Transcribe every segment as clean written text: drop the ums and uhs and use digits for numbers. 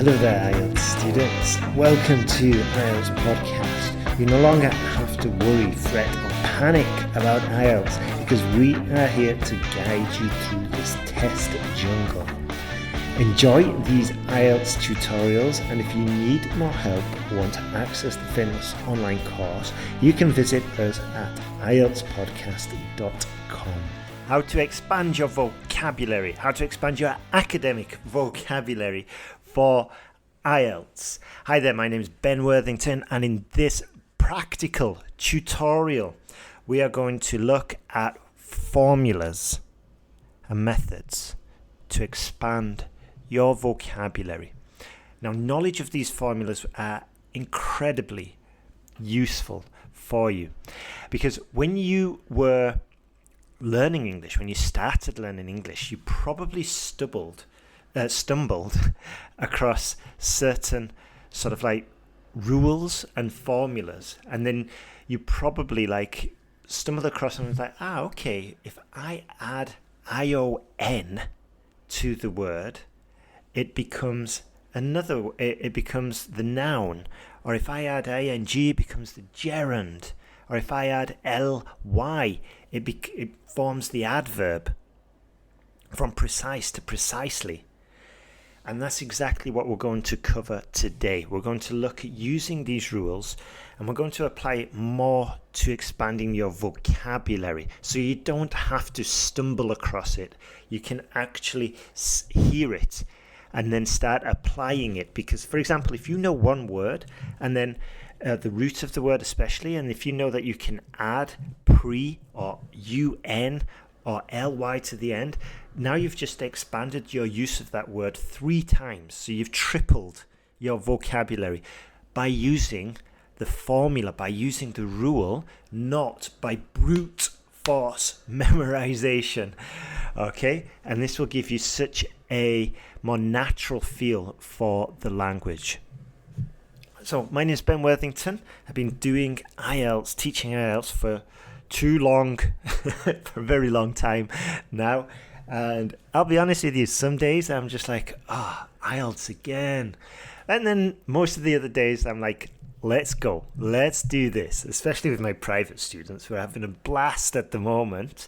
Hello there, IELTS students. Welcome to IELTS Podcast. You no longer have to worry, fret, or panic about IELTS because we are here to guide you through this test jungle. Enjoy these IELTS tutorials, and if you need more help or want to access the famous online course, you can visit us at IELTSPodcast.com. How to expand your vocabulary, how to expand your academic vocabulary for IELTS. Hi there, my name is Ben Worthington, and in this practical tutorial, we are going to look at formulas and methods to expand your vocabulary. Now, knowledge of these formulas are incredibly useful for you because when you were learning English, when you started learning English, you probably stumbled across certain sort of like rules and formulas, and then you probably like stumbled across and was like, okay, if I add ION to the word, it becomes it becomes the noun, or if I add ing, it becomes the gerund, or if I add ly, it forms the adverb from precise to precisely. And that's exactly what we're going to cover today. We're going to look at using these rules, and we're going to apply it more to expanding your vocabulary. So you don't have to stumble across it. You can actually hear it and then start applying it. Because, for example, if you know one word and then the root of the word especially, and if you know that you can add pre or un or ly to the end, now you've just expanded your use of that word 3 times. So you've tripled your vocabulary by using the formula, by using the rule, not by brute force memorization. Okay? And this will give you such a more natural feel for the language. So my name is Ben Worthington. I've been doing IELTS, teaching IELTS for too long, for a very long time now. And I'll be honest with you, some days I'm just like, IELTS again. And then most of the other days I'm like, let's go, let's do this, especially with my private students. We're having a blast at the moment.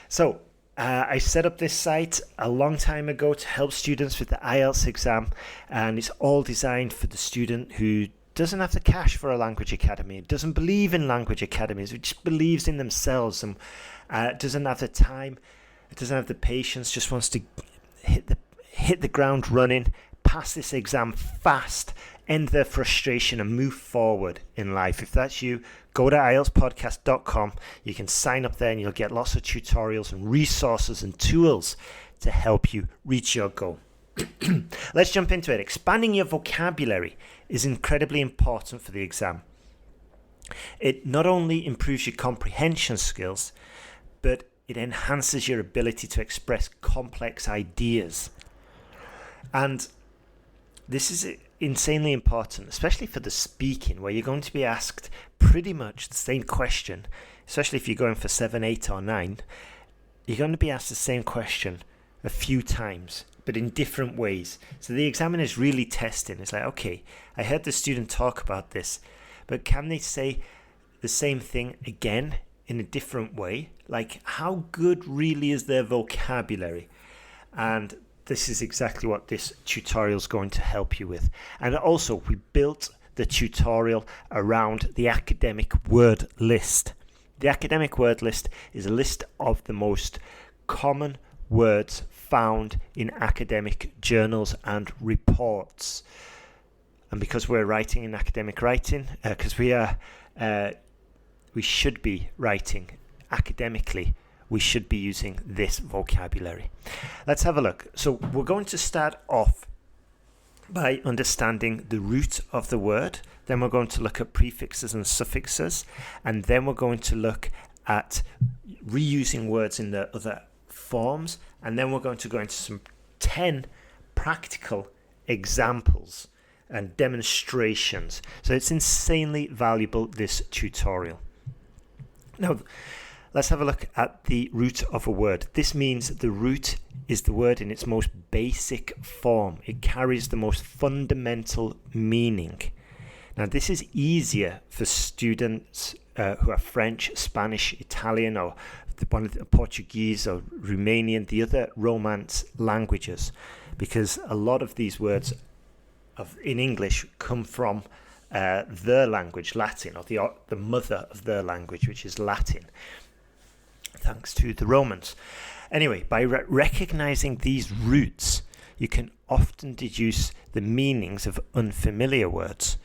So I set up this site a long time ago to help students with the IELTS exam, and it's all designed for the student who doesn't have the cash for a language academy, doesn't believe in language academies, which believes in themselves, and doesn't have the time, doesn't have the patience, just wants to hit the ground running, pass this exam fast, end their frustration and move forward in life. If that's you, go to IELTSPodcast.com. You can sign up there and you'll get lots of tutorials and resources and tools to help you reach your goal. Let's jump into it. Expanding your vocabulary is incredibly important for the exam. It not only improves your comprehension skills, but it enhances your ability to express complex ideas. And this is insanely important, especially for the speaking, where you're going to be asked pretty much the same question, especially if you're going for 7, 8 or 9. You're going to be asked the same question a few times, but in different ways. So the examiner is really testing. It's like, okay, I heard the student talk about this, but can they say the same thing again in a different way? Like, how good really is their vocabulary? And this is exactly what this tutorial is going to help you with. And also, we built the tutorial around the academic word list. The academic word list is a list of the most common words found in academic journals and reports. And because we're writing in academic writing, because we should be writing academically, we should be using this vocabulary. Let's have a look. So we're going to start off by understanding the root of the word. Then we're going to look at prefixes and suffixes. And then we're going to look at reusing words in the other forms. And then we're going to go into some 10 practical examples and demonstrations. So it's insanely valuable, this tutorial. Now, let's have a look at the root of a word. This means the root is the word in its most basic form. It carries the most fundamental meaning. Now, this is easier for students who are French, Spanish, Italian, or one of the Portuguese or Romanian, the other Romance languages, because a lot of these words in English come from their language, Latin, or the mother of their language, which is Latin, thanks to the Romans. Anyway, by recognizing these roots, you can often deduce the meanings of unfamiliar words,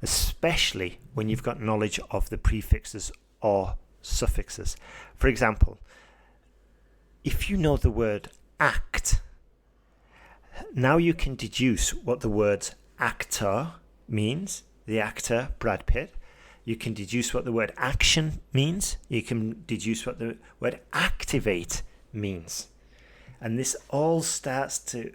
especially when you've got knowledge of the prefixes or suffixes. For example, if you know the word act, now you can deduce what the word actor means, the actor Brad Pitt. You can deduce what the word action means. You can deduce what the word activate means. And this all starts to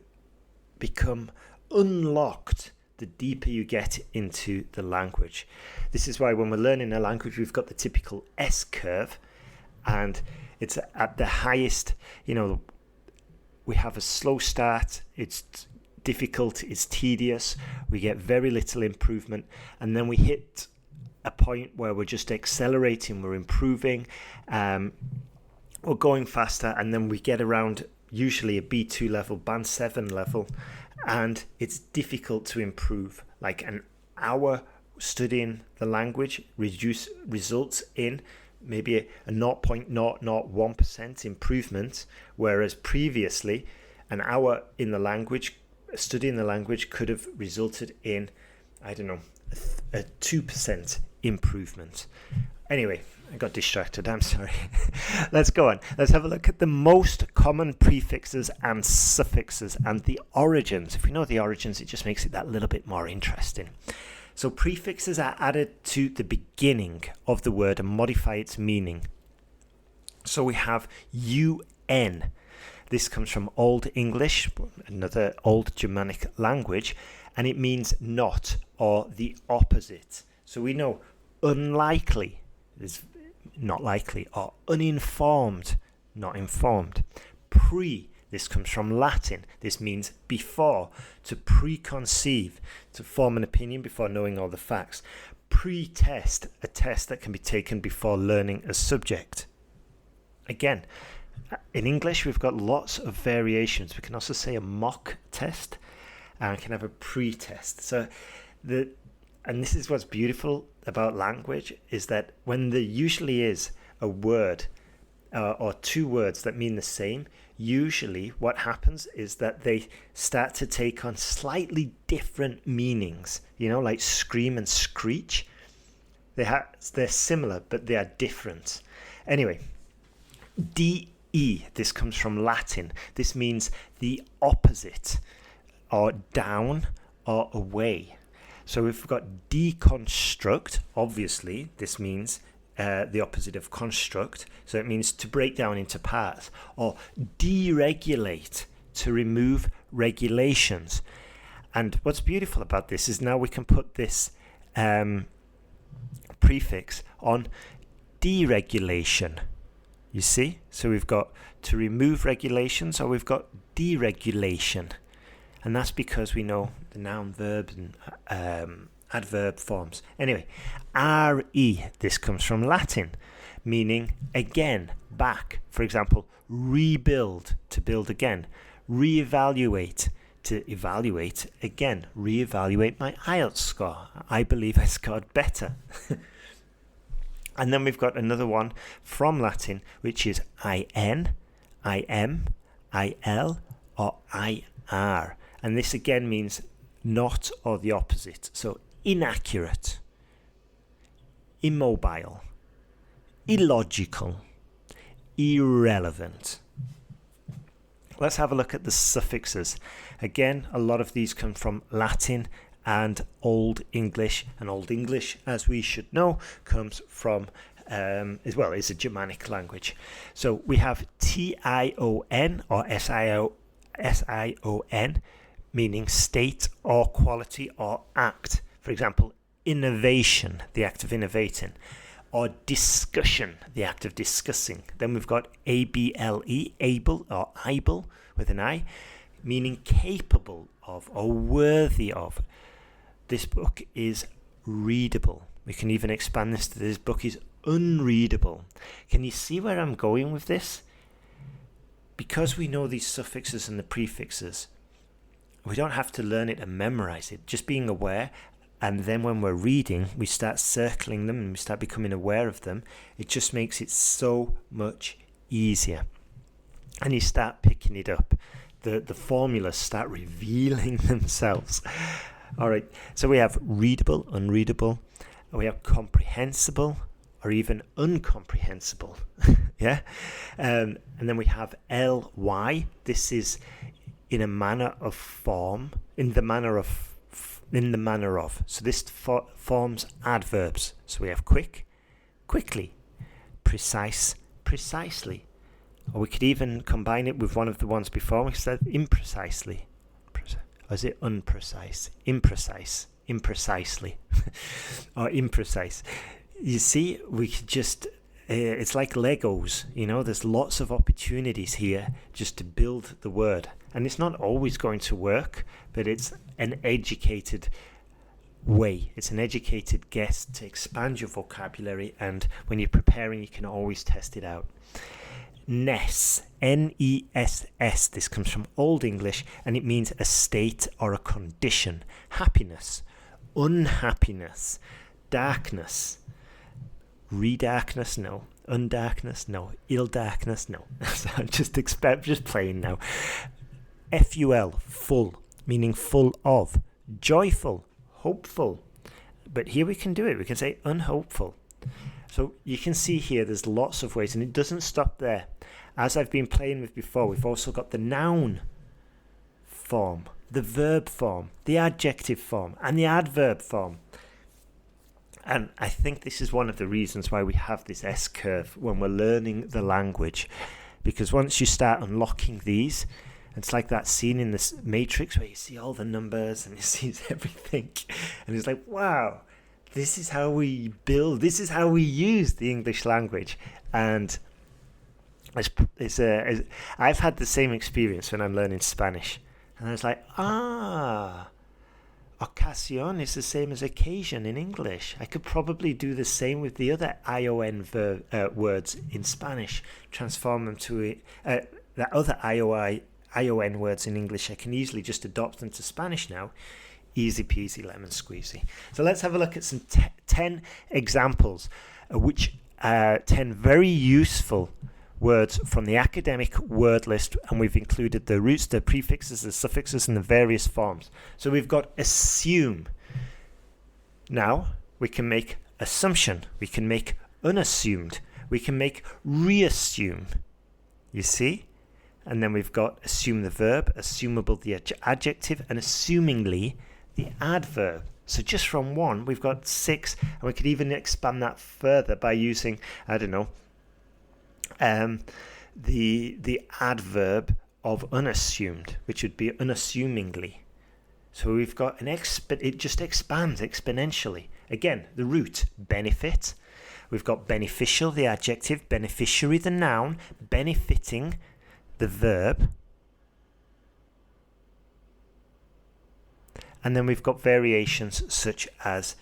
become unlocked the deeper you get into the language. This is why when we're learning a language, we've got the typical S curve, and it's at the highest, we have a slow start, it's difficult, it's tedious, we get very little improvement, and then we hit a point where we're just accelerating, we're improving, we're going faster, and then we get around usually a B2 level, Band 7 level, and it's difficult to improve. Like an hour studying the language results in maybe a 0.001% improvement, whereas previously an hour in the language, studying the language, could have resulted in, I don't know, a 2% improvement. Anyway, I got distracted, I'm sorry. Let's go on. Let's have a look at the most common prefixes and suffixes and the origins. If we know the origins, it just makes it that little bit more interesting. So prefixes are added to the beginning of the word and modify its meaning. So we have UN. This comes from Old English, another old Germanic language, and it means not or the opposite. So we know unlikely is not likely, or uninformed, not informed. Pre, this comes from Latin. This means before, to preconceive, to form an opinion before knowing all the facts. Pre-test, a test that can be taken before learning a subject. Again, in English, we've got lots of variations. We can also say a mock test, and we can have a pre-test. And this is what's beautiful about language, is that when there usually is a word or two words that mean the same, usually what happens is that they start to take on slightly different meanings, like scream and screech. They're similar, but they are different. Anyway, DE, this comes from Latin. This means the opposite, or down or away. So we've got deconstruct, obviously, this means the opposite of construct. So it means to break down into parts. Or deregulate, to remove regulations. And what's beautiful about this is now we can put this prefix on deregulation. You see? So we've got to remove regulations, or we've got deregulation. And that's because we know the noun, verb, and adverb forms. Anyway, RE, this comes from Latin, meaning again, back. For example, rebuild, to build again. Reevaluate, to evaluate again. Reevaluate my IELTS score. I believe I scored better. And then we've got another one from Latin, which is IN, IM, IL, or IR. And this again means not or the opposite. So inaccurate, immobile, illogical, irrelevant. Let's have a look at the suffixes. Again, a lot of these come from Latin and Old English. And Old English, as we should know, comes from, is a Germanic language. So we have TION or SION, meaning state or quality or act. For example, innovation, the act of innovating. or discussion, the act of discussing. Then we've got able, able or able with an I, meaning capable of or worthy of. This book is readable. We can even expand this to this book is unreadable. Can you see where I'm going with this? Because we know these suffixes and the prefixes, we don't have to learn it and memorize it. Just being aware, and then when we're reading, we start circling them and we start becoming aware of them. It just makes it so much easier. And you start picking it up. The formulas start revealing themselves. All right, so we have readable, unreadable. We have comprehensible or even incomprehensible. Yeah, and then we have ly. This is in a manner of form, in the manner of. So this forms adverbs. So we have quick, quickly, precise, precisely. Or we could even combine it with one of the ones before. We said imprecisely. Or is it unprecise? Imprecise, imprecisely, or imprecise. You see, we could just, it's like Legos, there's lots of opportunities here just to build the word. And it's not always going to work, but it's an educated way. It's an educated guess to expand your vocabulary. And when you're preparing, you can always test it out. Ness, N-E-S-S. This comes from Old English and it means a state or a condition. Happiness, unhappiness, darkness. Redarkness, no. Undarkness, no. Ill-darkness, no. So just playing now. Ful, full, meaning full of. Joyful, hopeful. But here we can do it. We can say unhopeful. So you can see here there's lots of ways, and it doesn't stop there. As I've been playing with before, we've also got the noun form, the verb form, the adjective form, and the adverb form. And I think this is one of the reasons why we have this S-curve when we're learning the language. Because once you start unlocking these, it's like that scene in this Matrix where you see all the numbers and you see everything. And it's like, wow, this is how we build, this is how we use the English language. And I've had the same experience when I'm learning Spanish. And I was like, ocasión is the same as occasion in English. I could probably do the same with the other ION words in Spanish, transform them to the other ION words in English. I can easily just adopt them to Spanish now. Easy peasy lemon squeezy. So let's have a look at some 10 examples, 10 very useful words from the academic word list, and we've included the roots, the prefixes, the suffixes, and the various forms. So we've got assume. Now we can make assumption, we can make unassumed, we can make reassume. You see? And then we've got assume the verb, assumable the adjective, and assumingly the adverb. So just from one, we've got 6, and we could even expand that further by using, I don't know, the adverb of unassumed, which would be unassumingly. So we've got it just expands exponentially. Again, the root, benefit. We've got beneficial, the adjective, beneficiary, the noun, benefiting, the verb. And then we've got variations such as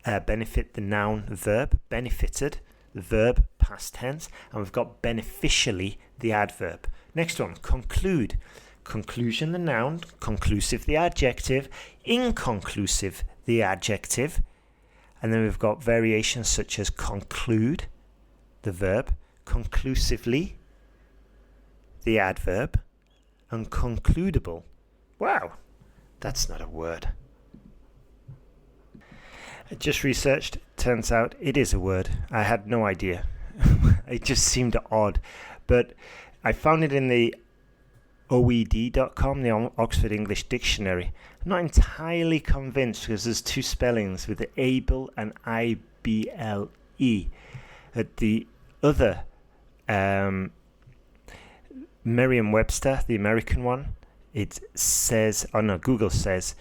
benefit, the noun, verb, benefited, the verb, past tense, and we've got beneficially, the adverb. Next one, conclude. Conclusion, the noun, conclusive, the adjective, inconclusive, the adjective. And then we've got variations such as conclude, the verb, conclusively, the adverb, and concludable. Wow, that's not a word. I just researched, turns out it is a word. I had no idea. It just seemed odd. But I found it in the OED.com, the Oxford English Dictionary. I'm not entirely convinced because there's 2 spellings with the able and IBLE. At the other Merriam-Webster, the American one, it says, Google says,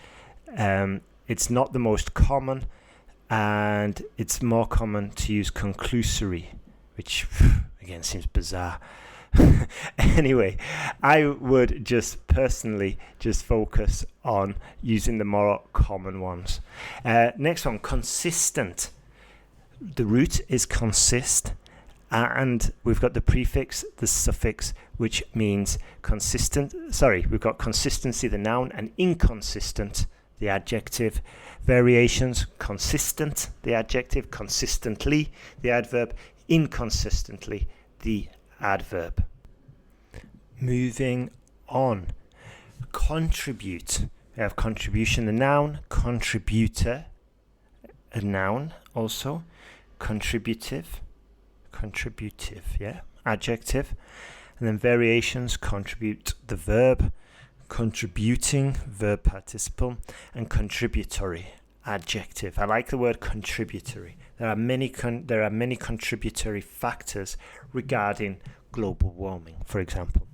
it's not the most common and it's more common to use conclusory, which again seems bizarre. Anyway, I would just personally just focus on using the more common ones. Next one, consistent. The root is consist, and we've got the prefix, the suffix, which means consistent. We've got consistency, the noun, and inconsistent, the adjective. Variations, consistent, the adjective, consistently, the adverb, inconsistently, the adverb. Moving on. Contribute. We have contribution, the noun, contributor, a noun also, contributive, adjective. And then variations, contribute, the verb, contributing, verb participle, and contributory, adjective. I like the word contributory. There are many contributory factors regarding global warming, for example.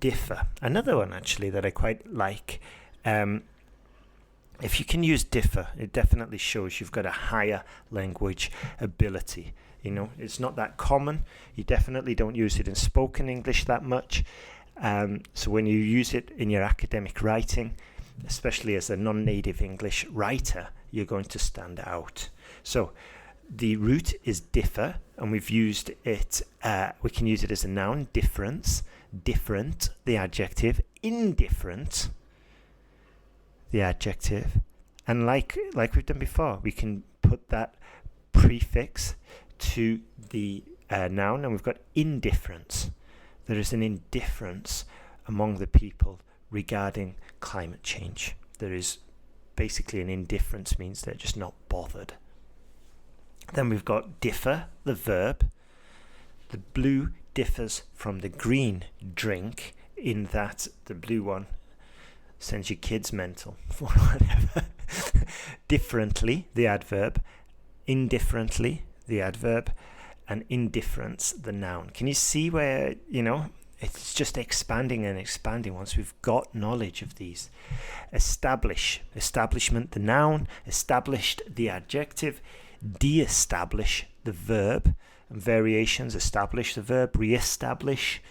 Differ, another one actually that I quite like. If you can use differ, it definitely shows you've got a higher language ability. It's not that common. You definitely don't use it in spoken English that much. So when you use it in your academic writing, especially as a non-native English writer, you're going to stand out. So the root is differ, and we've used it, we can use it as a noun, difference, different, the adjective, indifferent, the adjective, and like we've done before, we can put that prefix to the noun, and we've got indifference. There is an indifference among the people regarding climate change. There is basically an indifference, means they're just not bothered. Then we've got differ, the verb. The blue differs from the green drink in that the blue one sends your kids mental or whatever. Differently, the adverb. Indifferently, the adverb. And indifference, the noun. Can you see where, it's just expanding and expanding once we've got knowledge of these. Establishment, the noun. Established, the adjective. De-establish, the verb. And variations, establish, the verb. Re-establish,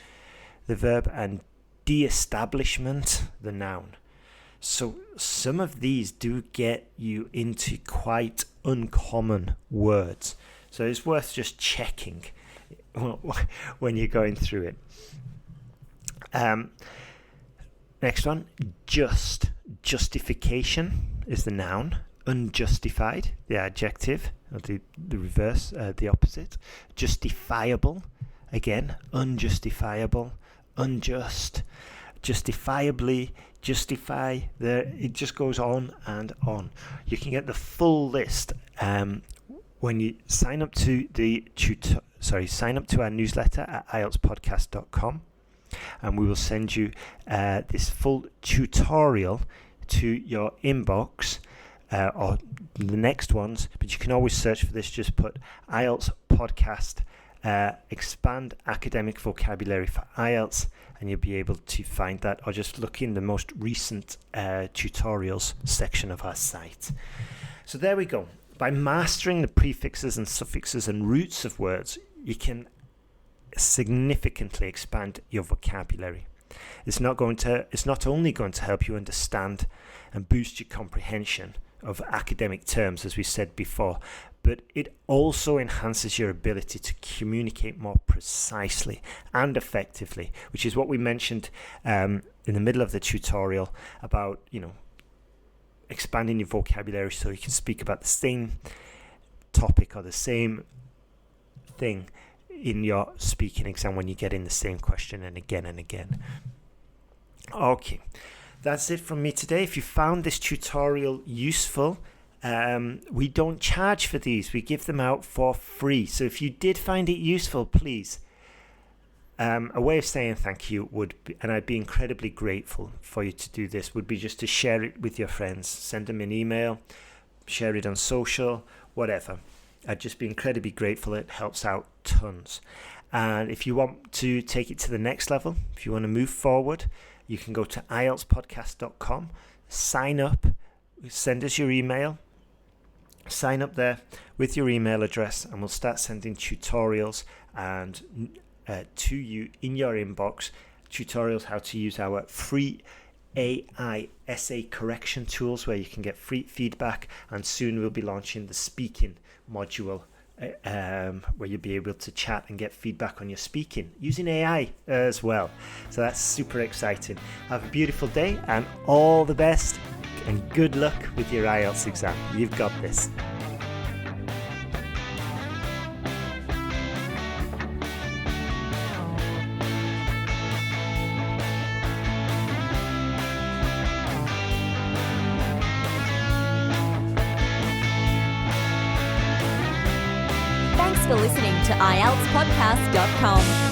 the verb. And de-establishment, the noun. So some of these do get you into quite uncommon words. So it's worth just checking when you're going through it. Next one, justification is the noun. Unjustified, the adjective, or the reverse, the opposite. Justifiable, again, unjustifiable, unjust, justifiably, justify. It just goes on and on. You can get the full list when you sign up to our newsletter at IELTSPodcast.com, and we will send you this full tutorial to your inbox or the next ones. But you can always search for this. Just put IELTS podcast, expand academic vocabulary for IELTS, and you'll be able to find that, or just look in the most recent tutorials section of our site. So there we go. By mastering the prefixes and suffixes and roots of words, you can significantly expand your vocabulary. It's not only going to help you understand and boost your comprehension of academic terms, as we said before, but it also enhances your ability to communicate more precisely and effectively, which is what we mentioned in the middle of the tutorial about, expanding your vocabulary so you can speak about the same topic or the same thing in your speaking exam when you get in the same question and again and again. Okay, that's it from me today. If you found this tutorial useful, we don't charge for these. We give them out for free. So if you did find it useful, please, a way of saying thank you would be, and I'd be incredibly grateful for you to do this, would be just to share it with your friends. Send them an email, share it on social, whatever. I'd just be incredibly grateful. It helps out tons. And if you want to take it to the next level, if you want to move forward, you can go to IELTSPodcast.com, sign up, send us your email, sign up there with your email address, and we'll start sending tutorials and to you in your inbox, tutorials how to use our free AI essay correction tools where you can get free feedback, and soon we'll be launching the speaking module where you'll be able to chat and get feedback on your speaking using AI as well. So that's super exciting. Have a beautiful day and all the best and good luck with your IELTS exam. You've got this. Thanks for listening to IELTSPodcast.com.